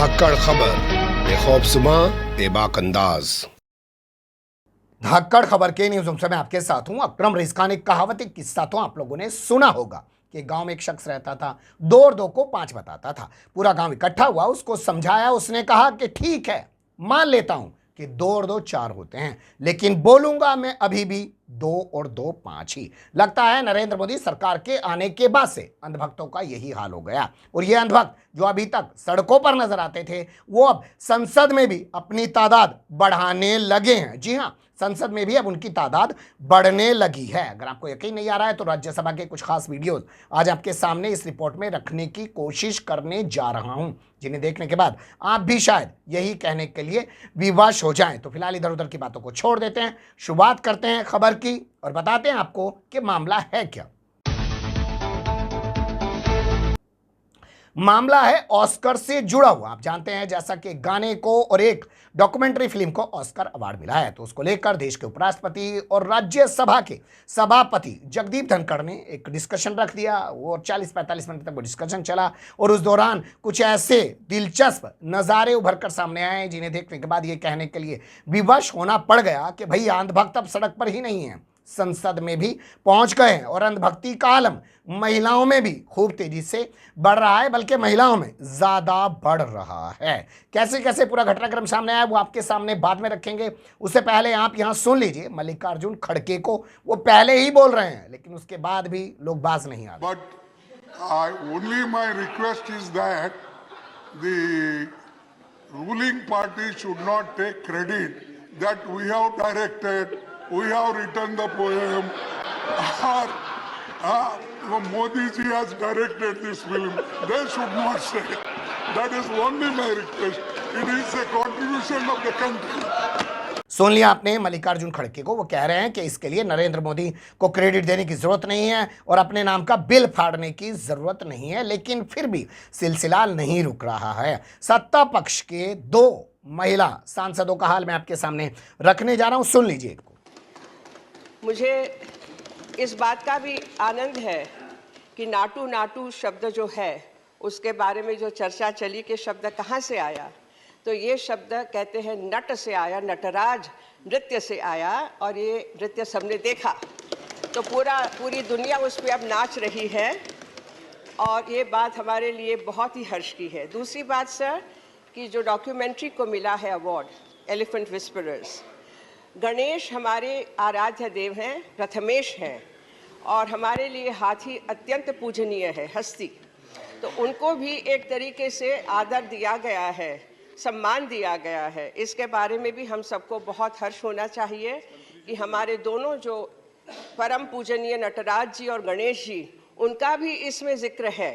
धाकड़ खबर बेखौफजुमा बेबाक अंदाज। धाकड़ खबर के न्यूज़ रूम में आपके साथ हूं अकरम रईस खान। एक कहावत, एक किस्सा तो आप लोगों ने सुना होगा कि गांव में एक शख्स रहता था, 2 और 2 को 5 बताता था। पूरा गांव इकट्ठा हुआ, उसको समझाया, उसने कहा कि ठीक है, मान लेता हूं कि 2 और 2 4 होते हैं, लेकिन बोलूंगा मैं अभी भी 2 और 2 5 ही। लगता है नरेंद्र मोदी सरकार के आने के बाद से अंधभक्तों का यही हाल हो गया। और ये अंधभक्त जो अभी तक सड़कों पर नजर आते थे, वो अब संसद में भी अपनी तादाद बढ़ाने लगे हैं। जी हां, संसद में भी अब उनकी तादाद बढ़ने लगी है। अगर आपको यकीन नहीं आ रहा है तो राज्यसभा के कुछ खास वीडियोस आज आपके सामने इस रिपोर्ट में रखने की कोशिश करने जा रहा हूं, जिन्हें देखने के बाद आप भी शायद यही कहने के लिए विवश हो जाएं। तो फिलहाल इधर उधर की बातों को छोड़ देते हैं, शुरुआत करते हैं खबर की और बताते हैं आपको कि मामला है क्या। मामला है ऑस्कर से जुड़ा हुआ। आप जानते हैं जैसा कि गाने को और एक डॉक्यूमेंट्री फिल्म को ऑस्कर अवार्ड मिला है, तो उसको लेकर देश के उपराष्ट्रपति और राज्यसभा के सभापति जगदीप धनखड़ ने एक डिस्कशन रख दिया। वो 40-45 मिनट तक वो डिस्कशन चला और उस दौरान कुछ ऐसे दिलचस्प नज़ारे उभर कर सामने आए जिन्हें देखने के बाद ये कहने के लिए विवश होना पड़ गया कि भाई अंधभक्त अब सड़क पर ही नहीं है, संसद में भी पहुंच गए हैं। और अंधभक्ति का आलम महिलाओं में भी खूब तेजी से बढ़ रहा है, बल्कि महिलाओं में ज्यादा बढ़ रहा है। कैसे कैसे पूरा घटनाक्रम सामने आया वो आपके सामने बाद में रखेंगे। उससे पहले आप यहां सुन लीजिए मल्लिकार्जुन खड़गे को। वो पहले ही बोल रहे हैं लेकिन उसके बाद भी लोग बाज नहीं आ रहे। But only my request is that the ruling party should not take credit that we have directed, we have written the poem, or Modi ji has directed this film. They should not say. That is only my request. It is a contribution of the country. सुन लिया आपने मल्लिकार्जुन खड़गे को। वो कह रहे हैं कि इसके लिए नरेंद्र मोदी को क्रेडिट देने की जरूरत नहीं है और अपने नाम का बिल फाड़ने की जरूरत नहीं है, लेकिन फिर भी सिलसिला नहीं रुक रहा है। सत्ता पक्ष के 2 महिला सांसदों का हाल मैं आपके सामने रखने जा रहा हूं, सुन लीजिए। मुझे इस बात का भी आनंद है कि नाटू नाटू शब्द जो है उसके बारे में जो चर्चा चली कि शब्द कहाँ से आया, तो ये शब्द कहते हैं नट से आया, नटराज नृत्य से आया। और ये नृत्य सबने देखा तो पूरी दुनिया उस पर अब नाच रही है और ये बात हमारे लिए बहुत ही हर्ष की है। दूसरी बात सर कि जो डॉक्यूमेंट्री को मिला है अवार्ड, एलिफेंट विस्परर्स, गणेश हमारे आराध्य देव हैं, प्रथमेश हैं और हमारे लिए हाथी अत्यंत पूजनीय है हस्ती, तो उनको भी एक तरीके से आदर दिया गया है, सम्मान दिया गया है। इसके बारे में भी हम सबको बहुत हर्ष होना चाहिए कि हमारे दोनों जो परम पूजनीय नटराज जी और गणेश जी, उनका भी इसमें जिक्र है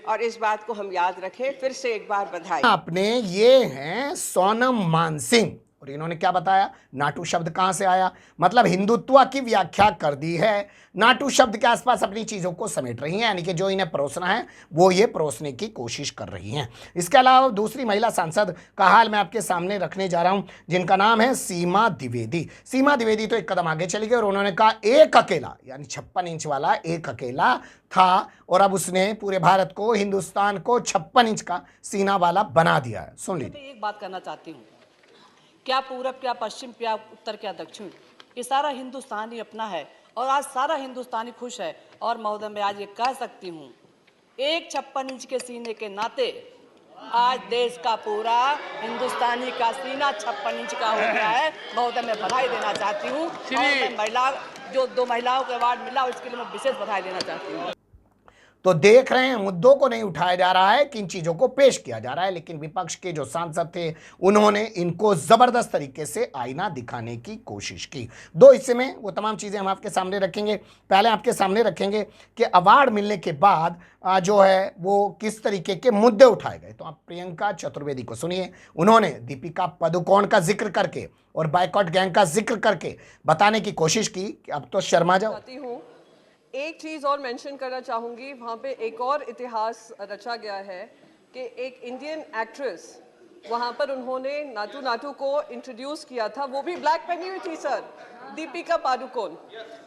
और इस बात को हम याद रखें। फिर से एक बार बधाई। आपने ये हैं सोनम मानसिंह और इन्होंने क्या बताया, नाटू शब्द कहां से आया, मतलब हिंदुत्व की व्याख्या कर दी है। नाटू शब्द के आसपास अपनी चीजों को समेट रही हैं, यानी कि जो इन्हें परोसना है वो ये परोसने की कोशिश कर रही हैं। इसके अलावा दूसरी महिला सांसद का हाल मैं आपके सामने रखने जा रहा हूं, जिनका नाम है सीमा द्विवेदी। सीमा द्विवेदी तो एक कदम आगे चली गई और उन्होंने कहा एक अकेला, यानी 56 इंच वाला एक अकेला था और अब उसने पूरे भारत को, हिंदुस्तान को 56 इंच का सीना वाला बना दिया है। सुन लीजिए। एक बात करना चाहती हूँ, क्या पूरब, क्या पश्चिम, क्या उत्तर, क्या दक्षिण, ये सारा हिंदुस्तान ही अपना है और आज सारा हिंदुस्तानी खुश है। और महोदय मैं आज ये कह सकती हूँ, एक 56 इंच के सीने के नाते आज देश का पूरा हिंदुस्तानी का सीना 56 इंच का हो गया है। महोदय मैं बधाई देना चाहती हूँ और जो 2 महिलाओं को अवार्ड मिला उसके लिए मैं विशेष बधाई देना चाहती हूँ। तो देख रहे हैं मुद्दों को नहीं उठाया जा रहा है, किन चीजों को पेश किया जा रहा है, लेकिन विपक्ष के जो सांसद थे उन्होंने इनको जबरदस्त तरीके से आईना दिखाने की कोशिश की। 2 हिस्से में वो तमाम चीजें हम आपके सामने रखेंगे। पहले आपके सामने रखेंगे कि अवार्ड मिलने के बाद जो है वो किस तरीके के मुद्दे उठाए गए। तो आप प्रियंका चतुर्वेदी को सुनिए। उन्होंने दीपिका पादुकोण का जिक्र करके और बायकॉट गैंग का जिक्र करके बताने की कोशिश की कि अब तो शर्मा जाओ। एक चीज़ और मेंशन करना चाहूँगी, वहाँ पे एक और इतिहास रचा गया है कि एक इंडियन एक्ट्रेस, वहाँ पर उन्होंने नाटू नाटू को इंट्रोड्यूस किया था, वो भी ब्लैक पहनी हुई थी सर, दीपिका पादुकोण,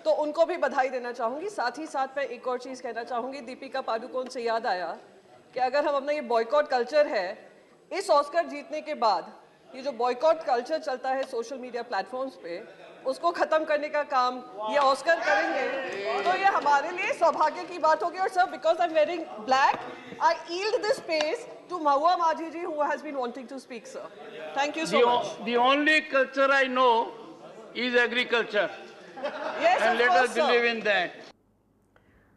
तो उनको भी बधाई देना चाहूँगी। साथ ही साथ मैं एक और चीज़ कहना चाहूँगी, दीपिका पादुकोण से याद आया कि अगर हम अपना ये बॉयकॉट कल्चर है इस ऑस्कर जीतने के बाद ये जो बॉयकॉट कल्चर चलता है सोशल मीडिया प्लेटफॉर्म्स पे, उसको खत्म करने का काम ये ऑस्कर करेंगे, तो ये हमारे लिए सौभाग्य की बात होगी। और sir, because I am wearing black, I yield this space to Mahua Majhi ji, who has been wanting to speak, sir. Thank you so much. The only culture I know is agriculture. Yes, And of let course, us sir. believe in that.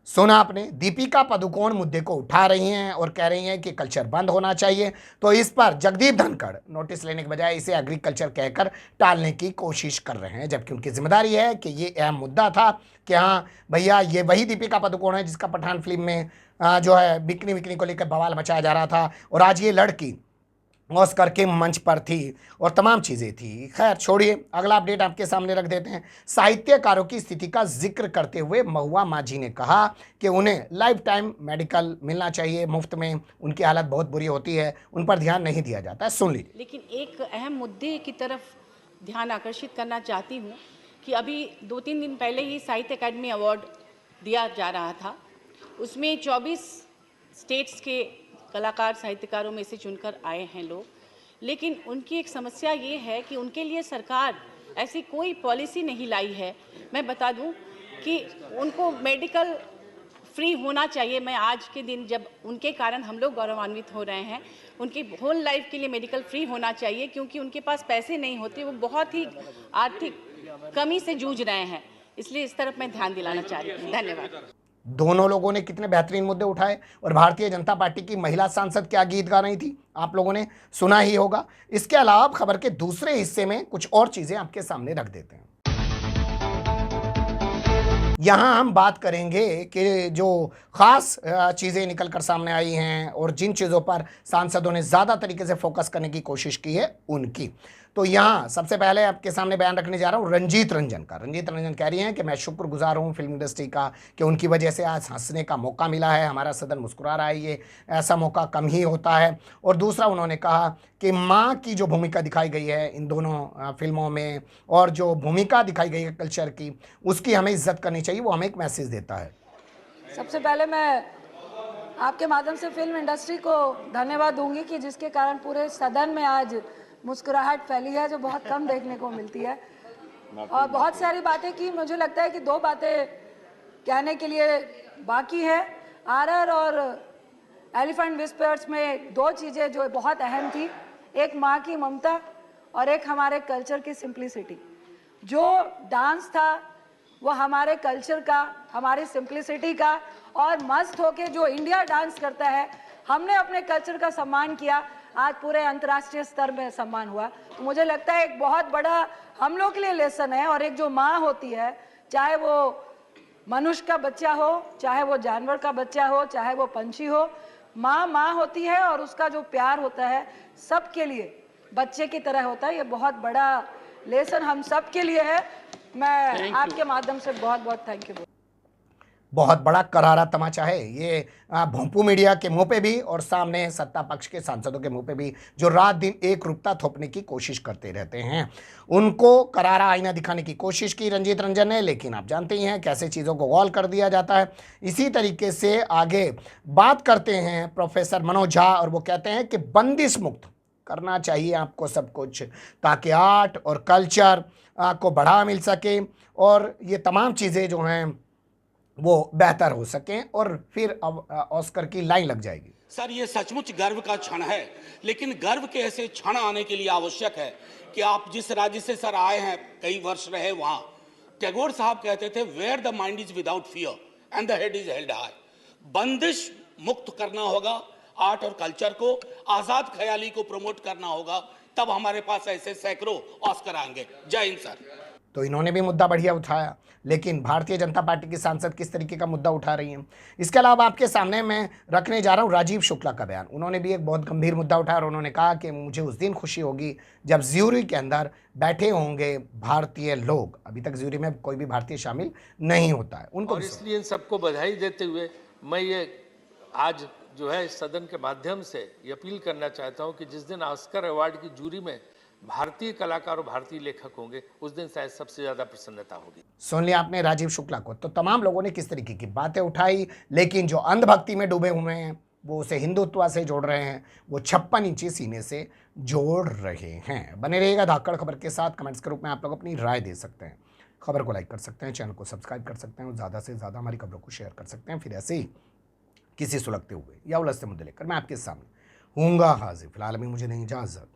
सुना आपने, दीपिका पादुकोण मुद्दे को उठा रही हैं और कह रही हैं कि कल्चर बंद होना चाहिए। तो इस पर जगदीप धनखड़ नोटिस लेने के बजाय इसे एग्रीकल्चर कहकर टालने की कोशिश कर रहे हैं, जबकि उनकी जिम्मेदारी है कि ये अहम मुद्दा था कि हाँ भैया, ये वही दीपिका पादुकोण है जिसका पठान फिल्म में जो है बिकनी को लेकर बवाल मचाया जा रहा था, और आज ये लड़की ऑस्कर के मंच पर थी और तमाम चीज़ें थी। खैर छोड़िए, अगला अपडेट आपके सामने रख देते हैं। साहित्यकारों की स्थिति का जिक्र करते हुए महुआ माझी ने कहा कि उन्हें लाइफ टाइम मेडिकल मिलना चाहिए मुफ्त में, उनकी हालत बहुत बुरी होती है, उन पर ध्यान नहीं दिया जाता है। सुन लीजिए। लेकिन एक अहम मुद्दे की तरफ ध्यान आकर्षित करना चाहती हूँ कि अभी 2-3 दिन पहले ही साहित्य अकादमी अवार्ड दिया जा रहा था। उसमें 24 स्टेट्स के कलाकार साहित्यकारों में से चुनकर आए हैं लोग, लेकिन उनकी एक समस्या ये है कि उनके लिए सरकार ऐसी कोई पॉलिसी नहीं लाई है। मैं बता दूं कि उनको मेडिकल फ्री होना चाहिए। मैं आज के दिन जब उनके कारण हम लोग गौरवान्वित हो रहे हैं, उनकी होल लाइफ के लिए मेडिकल फ्री होना चाहिए, क्योंकि उनके पास पैसे नहीं होते, वो बहुत ही आर्थिक कमी से जूझ रहे हैं। इसलिए इस तरफ मैं ध्यान दिलाना चाह रही हूँ। धन्यवाद। दोनों लोगों ने कितने बेहतरीन मुद्दे उठाए, और भारतीय जनता पार्टी की महिला सांसद क्या गीत गा रही थी आप लोगों ने सुना ही होगा। इसके अलावा खबर के दूसरे हिस्से में कुछ और चीजें आपके सामने रख देते हैं। यहां हम बात करेंगे कि जो खास चीजें निकल कर सामने आई हैं और जिन चीजों पर सांसदों ने ज्यादा तरीके से फोकस करने की कोशिश की है उनकी। तो यहाँ सबसे पहले आपके सामने बयान रखने जा रहा हूँ रंजीत रंजन का। रंजीत रंजन कह रही हैं कि मैं शुक्रगुजार हूँ फिल्म इंडस्ट्री का कि उनकी वजह से आज हंसने का मौका मिला है, हमारा सदन मुस्कुरा रहा है, ये ऐसा मौका कम ही होता है। और दूसरा उन्होंने कहा कि माँ की जो भूमिका दिखाई गई है इन दोनों फिल्मों में, और जो भूमिका दिखाई गई है कल्चर की, उसकी हमें इज्जत करनी चाहिए, वो हमें एक मैसेज देता है। सबसे पहले मैं आपके माध्यम से फिल्म इंडस्ट्री को धन्यवाद दूंगी कि जिसके कारण पूरे सदन में आज मुस्कुराहट फैली है, जो बहुत कम देखने को मिलती है। और बहुत सारी बातें की, मुझे लगता है कि 2 बातें कहने के लिए बाकी है। आरआर और एलिफेंट विस्पर्स में 2 चीज़ें जो बहुत अहम थी, एक माँ की ममता और एक हमारे कल्चर की सिंप्लिसिटी। जो डांस था वो हमारे कल्चर का, हमारी सिंप्लिसिटी का, और मस्त होके जो इंडिया डांस करता है, हमने अपने कल्चर का सम्मान किया, आज पूरे अंतर्राष्ट्रीय स्तर में सम्मान हुआ। तो मुझे लगता है एक बहुत बड़ा हम लोग के लिए लेसन है। और एक जो माँ होती है, चाहे वो मनुष्य का बच्चा हो, चाहे वो जानवर का बच्चा हो, चाहे वो पंछी हो, माँ होती है और उसका जो प्यार होता है सबके लिए बच्चे की तरह होता है। ये बहुत बड़ा लेसन हम सब के लिए है। मैं आपके माध्यम से बहुत बहुत थैंक यू। बहुत बड़ा करारा तमाचा है ये भोंपू मीडिया के मुंह पे भी और सामने सत्ता पक्ष के सांसदों के मुंह पे भी, जो रात दिन एक रूपता थोपने की कोशिश करते रहते हैं। उनको करारा आईना दिखाने की कोशिश की रंजीत रंजन ने, लेकिन आप जानते ही हैं कैसे चीज़ों को गौल कर दिया जाता है। इसी तरीके से आगे बात करते हैं प्रोफेसर मनोज झा, और वो कहते हैं कि बंदिश मुक्त करना चाहिए आपको सब कुछ, ताकि आर्ट और कल्चर को बढ़ावा मिल सके और ये तमाम चीज़ें जो हैं वो बेहतर हो सकें, और फिर अब ऑस्कर की लाइन लग जाएगी। सर, ये सचमुच गर्व का क्षण है, लेकिन गर्व के ऐसे क्षण आने के लिए आवश्यक है कि आप जिस राज्य से सर आए हैं, कई वर्ष रहे वहां, टैगोर साहब कहते थे where the mind is without fear and the head is held high. बंदिश मुक्त करना होगा आर्ट और कल्चर को, आजाद ख्याली को प्रमोट करना होगा, तब हमारे पास ऐसे सैकड़ों ऑस्कर आएंगे। जय हिंद सर। तो इन्होंने भी मुद्दा बढ़िया उठाया, लेकिन भारतीय जनता पार्टी की सांसद किस तरीके का मुद्दा उठा रही हैं। इसके अलावा आपके सामने मैं रखने जा रहा हूं राजीव शुक्ला का बयान। उन्होंने भी एक बहुत गंभीर मुद्दा उठाया और उन्होंने कहा कि मुझे उस दिन खुशी होगी जब ज्यूरी के अंदर बैठे होंगे भारतीय लोग। अभी तक ज्यूरी में कोई भी भारतीय शामिल नहीं होता है उनको। और इसलिए इन सबको बधाई देते हुए मैं ये आज जो है इस सदन के माध्यम से ये अपील करना चाहता हूँ कि जिस दिन ऑस्कर अवार्ड की जूरी में भारतीय कलाकार और भारतीय लेखक होंगे, उस दिन शायद सबसे ज्यादा प्रसन्नता होगी। सुन लिया आपने राजीव शुक्ला को। तो तमाम लोगों ने किस तरीके की बातें उठाई, लेकिन जो अंधभक्ति में डूबे हुए हैं वो उसे हिंदुत्व से जोड़ रहे हैं, वो 56 इंची सीने से जोड़ रहे हैं। बने रहिएगा धाकड़ खबर के साथ। कमेंट्स के रूप में आप लोग अपनी राय दे सकते हैं, खबर को लाइक कर सकते हैं, चैनल को सब्सक्राइब कर सकते हैं और ज़्यादा से ज़्यादा हमारी खबरों को शेयर कर सकते हैं। फिर ऐसे ही किसी सुलगते हुए या उलझते मुद्दे लेकर मैं आपके सामने हूँगा हाजिर। फिलहाल अभी मुझे नहीं इजाज़त।